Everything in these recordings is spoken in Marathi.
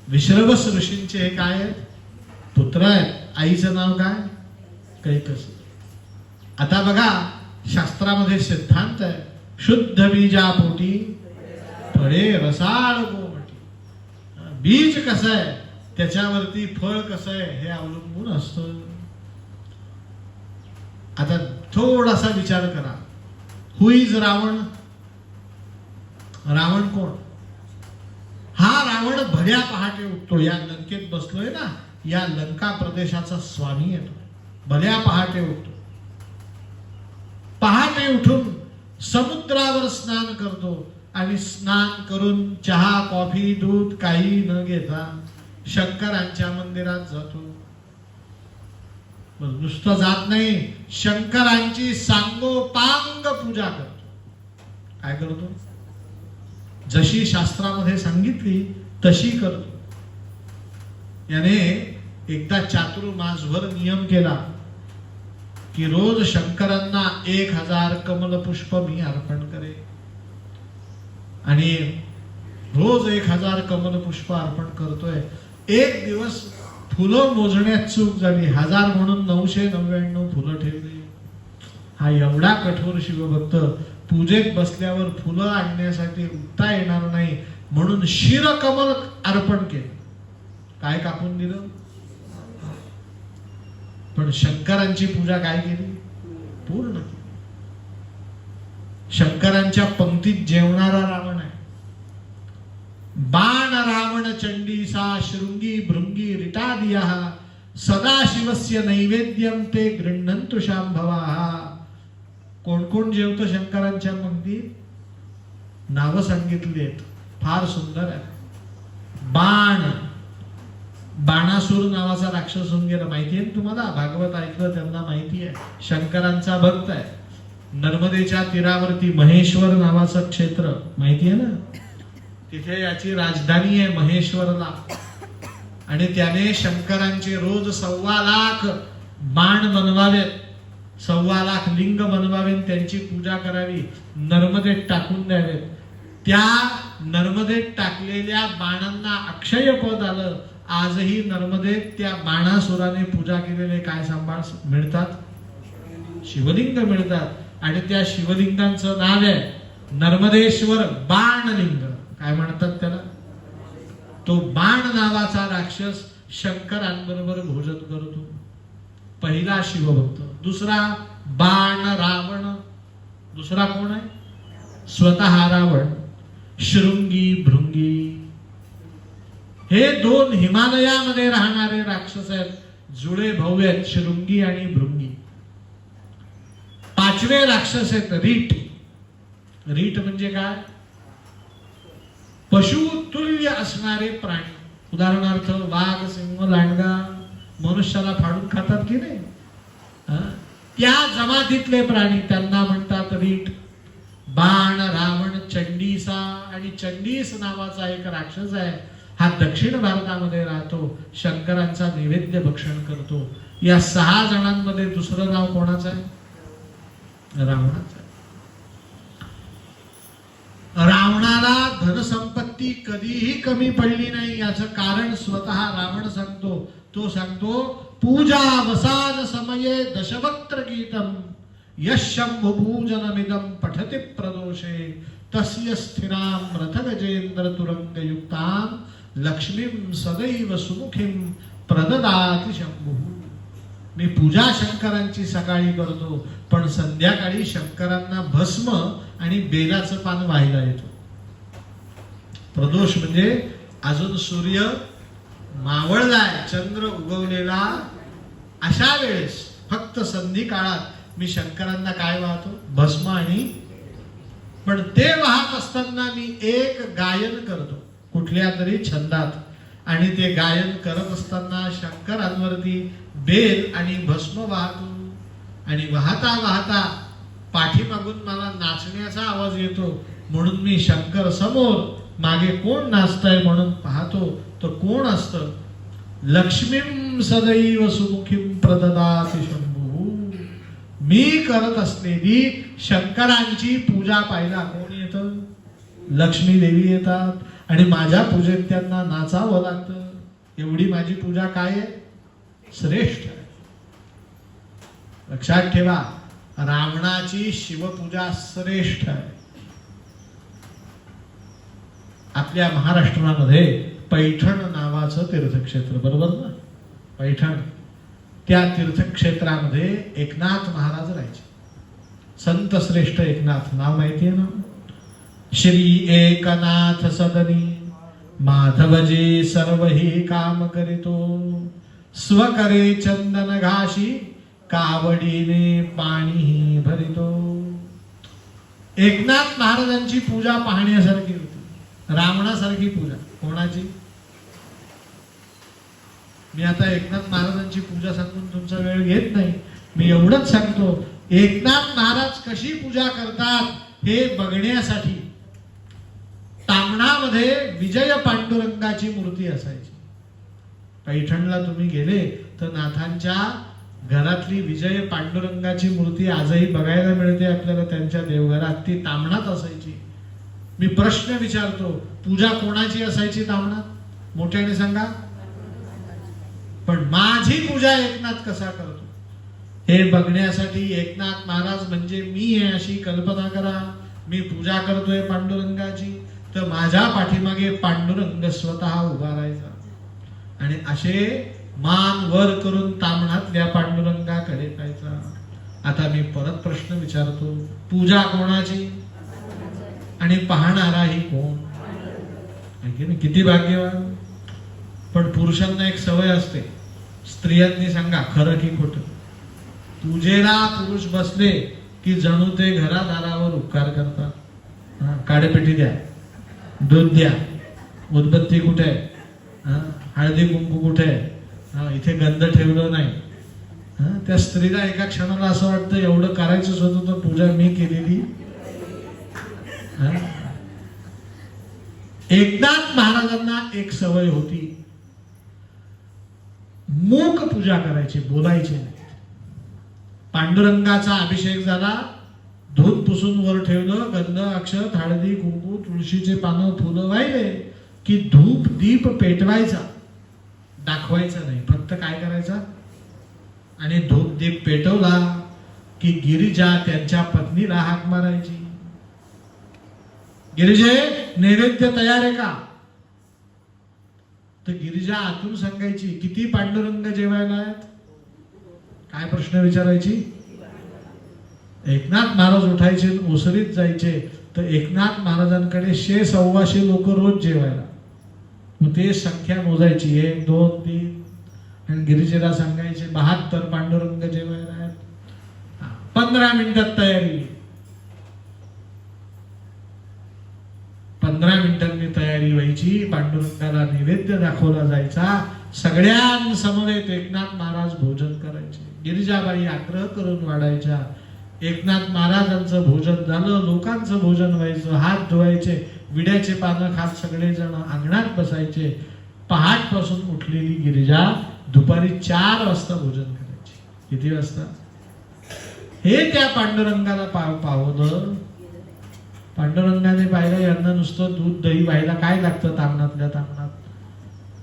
विश्रवस ऋषींचे हे काय आहेत? पुत्र आहेत. आईचं नाव काय? कैकसी. आता बघा शास्त्रामध्ये सिद्धांत आहे, शुद्ध बीजापोटी फळे रसाळ गोमटी. बीज कसं आहे त्याच्यावरती फळ कसं आहे हे अवलंबून असतं. आता थोडासा विचार करा, हु इज रावण? रावण कोण? हा रावण भल्या पहाटे उठतो. या लंकेत बसलोय ना, या लंका प्रदेशाचा स्वामी येतो. भल्या पहाटे उठतो. पहाटे उठून समुद्रावर स्नान करतो आणि स्नान करून चहा कॉफी दूध काही न घेता शंकरांच्या मंदिरात जातो. नुसतं जात नाही, शंकरांची सांगोपांग पूजा करतो. काय करतो? जशी शास्त्रामध्ये सांगितली तशी करतो. याने एकदा चातुर्मासभर नियम केला की रोज शंकरांना 1000 कमल पुष्प मी अर्पण करे. आणि रोज 1000 कमल पुष्प अर्पण करतोय. एक दिवस फुलं मोजण्यात चूक झाली, 1000 म्हणून 999 फुलं ठेवली. हा एवढा कठोर शिवभक्त पूजेत बसल्यावर फुलं आणण्यासाठी उठता येणार नाही म्हणून शिरकमल अर्पण केलं. काय कापून दिलं? पण शंकरांची पूजा काय केली? पूर्ण केली. शंकरांच्या पंक्तीत जेवणारा रावण आहे. बाण रावण चंडीसा शृंगी भृंगी रिटादिया सदाशिवस्य नैवेद्यम ते गृह्णन्तु शांभवा. कोण कोण जेवतं शंकरांच्या पंक्तीत? नावं सांगितली आहेत, फार सुंदर आहे. बाण, बाणासूर नावाचा राक्षस होऊन गेला. माहिती आहे तुम्हाला? भागवत ऐकलं त्यांना माहिती आहे. शंकरांचा भक्त आहे. नर्मदेच्या तीरावरती महेश्वर नावाचं क्षेत्र माहिती आहे ना, तिथे याची राजधानी आहे महेश्वरला. आणि त्याने शंकरांचे रोज 1.25 लाख बाण बनवावेत, 1.25 लाख लिंग बनवावे, त्यांची पूजा करावी, नर्मदेत टाकून द्यावेत. त्या नर्मदेत टाकलेल्या बाणांना अक्षय पद आलं. आजही नर्मदेत त्या बाणासुराने पूजा केलेले काय सांभाळ मिळतात? शिवलिंग मिळतात. आणि त्या शिवलिंगांचं नाव आहे नर्मदेश्वर बाणलिंग. काय म्हणतात त्याला? तो बाण नावाचा राक्षस शंकरांबरोबर भोजन करतो. पहिला शिवभक्त. दुसरा बाण रावण. दुसरा कोण आहे? स्वतः रावण. शृंगी भृंगी. हे 2 हिमालयामध्ये राहणारे राक्षस आहेत. जुळे भाऊ आहेत, शृंगी आणि भृंगी. 5वे राक्षस आहेत रीट. रीट म्हणजे काय? पशुतुल्य असणारे प्राणी. उदाहरणार्थ वाघ, सिंह, लांडगा मनुष्याला फाडून खातात की नाही, त्या जमातीतले प्राणी त्यांना म्हणतात रीट. बाण रावण चंडीसा. आणि चंडीस नावाचा एक राक्षस आहे. हा दक्षिण भारतामध्ये राहतो. शंकरांचा नैवेद्य भक्षण करतो. या 6 जणांमध्ये दुसरं नाव कोणाचं आहे? रावणाचं. रावणाला धनसंपत्ती कधीही कमी पडली नाही. याचं कारण स्वतः रावण सांगतो. तो सांगतो पूजा वसान समये दशवक्त्र गीतम यशंभु पूजनमिदं पठति प्रदोषे तस्य स्थिराम रथ गजेंद्र तुरंग युक्ताम लक्ष्मीं सदैव सुमुखीं प्रददाति शंभु. मी पूजा शंकरांची सकाळी करतो, पण संध्याकाळी शंकरांना भस्म आणि बेलाचं पान व्हायला येतो. प्रदोष म्हणजे अजून सूर्य मावळलाय, चंद्र उगवलेला, अशा वेळेस फक्त संधी काळात मी शंकरांना काय वाहतो? भस्म. आणि पण ते वाहत असताना मी एक गायन करतो कुठल्या तरी छंदात. आणि ते गायन करत असताना शंकरांवरती बेल आणि भस्म वाहतो. आणि वाहता वाहता पाठीमागून मला नाचण्याचा आवाज येतो. म्हणून मी शंकर समोर, मागे कोण नाचतंय म्हणून पाहतो. तर कोण असतं? लक्ष्मीं सदैव सुमुखीं प्रददाति शंभू. मी करत असलेली शंकरांची पूजा पाहिला कोण येतं? लक्ष्मी देवी येतात. आणि माझ्या पूजेत त्यांना नाचावं लागतं. एवढी माझी पूजा काय आहे? श्रेष्ठ आहे. लक्षात ठेवा, रावणाची शिवपूजा श्रेष्ठ आहे. आपल्या महाराष्ट्रामध्ये पैठण नावाचं तीर्थक्षेत्र, बरोबर ना? पैठण, त्या तीर्थक्षेत्रामध्ये एकनाथ महाराज राहायचे. संत श्रेष्ठ एकनाथ, नाव माहिती आहे ना? श्री एकनाथ सदनी माधवजी सर्वही काम करीतो, स्वकरे चंदन घाशी कावडीने पाणी भरितो. एकनाथ महाराजांची पूजा पाहण्यासारखी होती. रावणासारखी पूजा कोणाची? मी आता एकनाथ महाराजांची पूजा सांगून तुमचा वेळ घेत नाही. मी एवढंच सांगतो, एकनाथ महाराज कशी पूजा करतात हे बघण्यासाठी तामणामध्ये विजय पांडुरंगाची मूर्ती असायची. पैठणला तुम्ही गेले तर नाथांच्या घरातली विजय पांडुरंगाची मूर्ती आजही बघायला मिळते आपल्याला त्यांच्या देवघरात. ती तामणात असायची. मी प्रश्न विचारतो, पूजा कोणाची असायची तामणात? मोठ्याने सांगा. पण माझी पूजा एकनाथ कसा करतो हे बघण्यासाठी एकनाथ महाराज म्हणजे मी आहे अशी कल्पना करा. मी पूजा करतोय पांडुरंगाची, तर माझ्या पाठीमागे पांडुरंग स्वतः उभा राहायचा आणि असे मान वर करून तामणातल्या पांडुरंगाकडे पाहायचा. आता मी परत प्रश्न विचारतो, पूजा कोणाची आणि पाहणाराही कोण? किती भाग्यवान. पण पुरुषांना एक सवय असते, स्त्रियांनी सांगा खरं की खोटं, पूजेला पुरुष बसले की जणू ते घरादारावर उपकार करतात. काडेपेटी द्या, दूध द्या, उदबत्ती कुठे आहे, हळदी कुंकू कुठे आहे, इथे गंध ठेवलं नाही. त्या स्त्रीला एका क्षणाला असं वाटतं एवढं करायचंच होतं तर पूजा मी केलेली. एकनाथ महाराजांना एक सवय होती, मूक पूजा करायची, बोलायची नाही. पांडुरंगाचा अभिषेक झाला, धूप पुसून वर ठेवलं, गंध अक्षत हळदी कुंकू तुळशीचे पानं फुलं वाहिले की धूप दीप पेटवायचा, दाखवायचा नाही. फक्त काय करायचा, आणि धूप दीप पेटवला की गिरिजा त्यांच्या पत्नीला हाक मारायची, गिरिजे नैवेद्य तयार आहे का? तर गिरिजा आतून सांगायची किती पांडुरंग जेवायला आहेत. काय प्रश्न विचारायची? एकनाथ महाराज उठायचे, ओसरीत जायचे, तर एकनाथ महाराजांकडे 100-125 लोक रोज जेवायला. मग ते संख्या मोजायची, 1 2 3, आणि गिरिजेला सांगायचे 72 पांडुरंग जेवायला आहेत. 15 मिनिटात तयारी. 15 मिनिटांनी तयारी व्हायची. पांडुरंगाला नैवेद्य दाखवला जायचा. सगळ्यांसमवेत एकनाथ महाराज भोजन करायचे. गिरिजाबाई आग्रह करून वाढायच्या. एकनाथ महाराजांचं भोजन झालं, लोकांचं भोजन व्हायचं, हात धुवायचे, विड्याचे पानं खात सगळेजण अंगणात बसायचे. पहाटपासून उठलेली गिरिजा दुपारी 4 वाजता भोजन करायची. किती वाजता? हे त्या पांडुरंगाला पावलं. पांडुरंगाने पाहिलं यांना नुसतं दूध दही व्हायला काय लागतं तामणातल्या तामणात.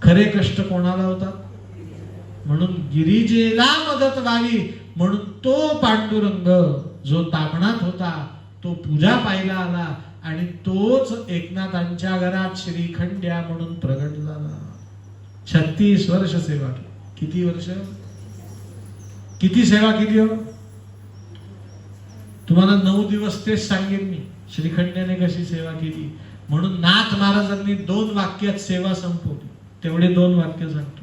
खरे कष्ट कोणाला होतात? म्हणून गिरिजेला मदत व्हावी म्हणून तो पांडुरंग जो तामणात होता तो पूजा पाहायला आला आणि तोच एकनाथांच्या घरात श्रीखंड्या म्हणून प्रगट झाला. 36 वर्ष सेवा केली. किती वर्ष? किती सेवा केली हो? तुम्हाला 9 दिवस तेच सांगेन मी, श्रीखंड्याने कशी सेवा केली. म्हणून नाथ महाराजांनी 2 वाक्यात सेवा संपवली. तेवढे 2 वाक्य सांगतो.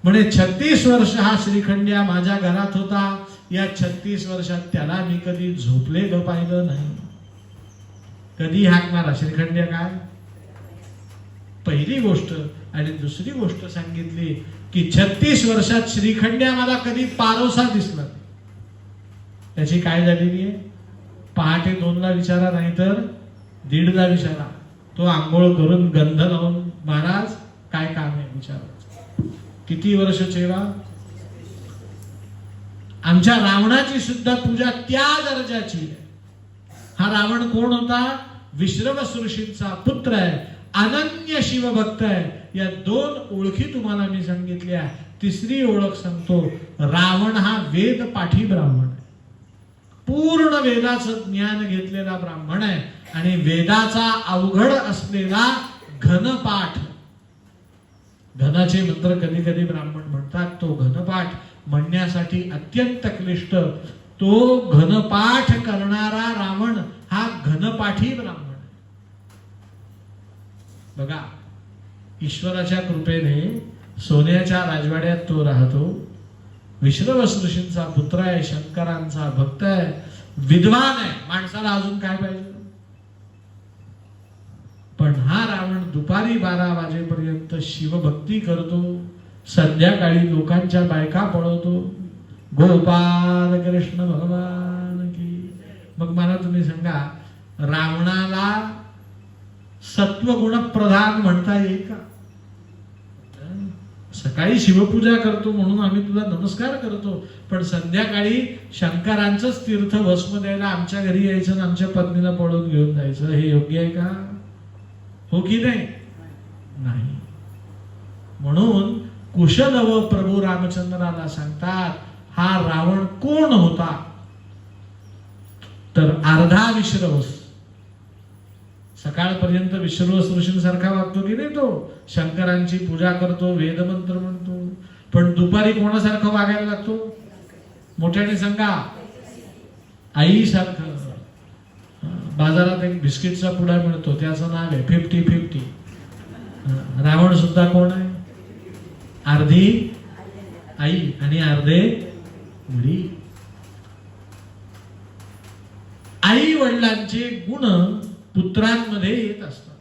म्हणे 36 वर्ष हा श्रीखंड्या माझ्या घरात होता. या 36 वर्षात त्याला मी कधी झोपलेलं पाहिलं नाही. कधी हाक मारा श्रीखंड्या काय? पहिली गोष्ट. आणि दुसरी गोष्ट सांगितली की 36 वर्षात श्रीखंड्या मला कधी पारोसा दिसला. त्याची काय झालेली आहे? पहाटे 2ला विचारा, नाहीतर 1:30ला विचारा. तो आंघोळ करून गंध लावून महाराज काय काम आहे विचारायचं. किती वर्ष सेवा? आमच्या रावणाची सुद्धा पूजा त्या दर्जाची आहे. हा रावण कोण होता? विश्रवस ऋषींचा पुत्र आहे. अनन्य शिवभक्त आहे. या 2 ओळखी तुम्हाला मी सांगितल्या. तिसरी ओळख सांगतो, रावण हा वेद पाठी ब्राह्मण आहे. पूर्ण वेदाचं ज्ञान घेतलेला ब्राह्मण आहे आणि वेदाचा अवघड असलेला घनपाठ, घनाचे मंत्र कधी कधी ब्राह्मण म्हणतात, तो घनपाठ म्हणण्यासाठी अत्यंत क्लिष्ट. तो घनपाठ करणारा रावण हा घनपाठी ब्राह्मण. बघा, ईश्वराच्या कृपेने सोन्याच्या राजवाड्यात तो राहतो. विश्रवस ऋषींचा पुत्र आहे, शंकरांचा भक्त आहे, विद्वान आहे. माणसाला अजून काय पाहिजे? पण हा रावण दुपारी 12 वाजेपर्यंत शिवभक्ती करतो, संध्याकाळी लोकांच्या बायका पळवतो. गोपाल कृष्ण भगवान की. मग मला तुम्ही सांगा, रावणाला सत्वगुण प्रधान म्हणता येईल का? सकाळी शिवपूजा करतो म्हणून आम्ही तुला नमस्कार करतो, पण संध्याकाळी शंकरांचंच तीर्थ भस्म द्यायला आमच्या घरी यायचं आणि आमच्या पत्नीला पळून घेऊन जायचं, हे योग्य आहे का? हो की नाही? नाही. म्हणून कुशलव प्रभू रामचंद्राला सांगतात, हा रावण कोण होता? तर अर्धा विश्रवस. सकाळपर्यंत विश्रवस ऋषींसारखा वागतो की नाही तो, शंकरांची पूजा करतो, वेदमंत्र म्हणतो, पण दुपारी कोणासारखं वागायला लागतो? मोठ्याने सांगा, आई सारखं. बाजारात एक बिस्किटचा पुडा मिळतो, त्याचं नाव आहे 50-50. रावण सुद्धा कोण आहे? अर्धी आई आणि अर्धे मुली. आई वडिलांचे गुण पुत्रांमध्ये येत असतात.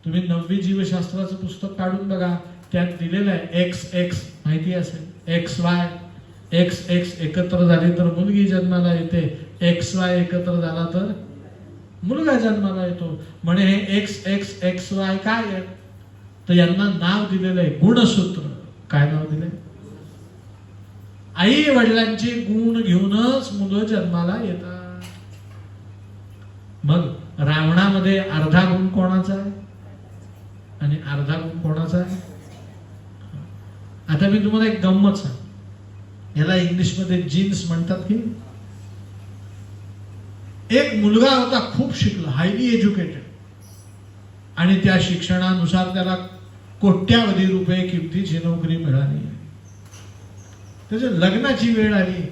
तुम्ही 9वी जीवशास्त्राचं पुस्तक काढून बघा, त्यात दिलेलं आहे XX, माहिती असेल, XY. XX एकत्र झाले तर मुलगी जन्माला येते, XY एकत्र झाला तर मुलगा जन्माला येतो. म्हणे हे XXXY काय आहे? तर यांना नाव दिलेलं आहे गुणसूत्र. काय नाव दिलंय? आई वडिलांचे गुण घेऊनच मुलं जन्माला येतात. मग रावणामध्ये अर्धा गुण कोणाचा आहे आणि अर्धा गुण कोणाचा आहे? आता मी तुम्हाला एक गंमत सांग. याला इंग्लिशमध्ये जीन्स म्हणतात की. एक मुलगा होता, खूप शिकला, हायली एज्युकेटेड, आणि त्या शिक्षणानुसार त्याला कोट्यावधी रुपये किमतीची नोकरी मिळाली. त्याच्या लग्नाची वेळ आली,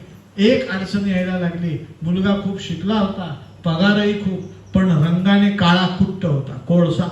एक अडचण यायला लागली. मुलगा खूप शिकला होता, पगारही खूप, पण रंगाने काळा कुट्ट होता, कोळसा.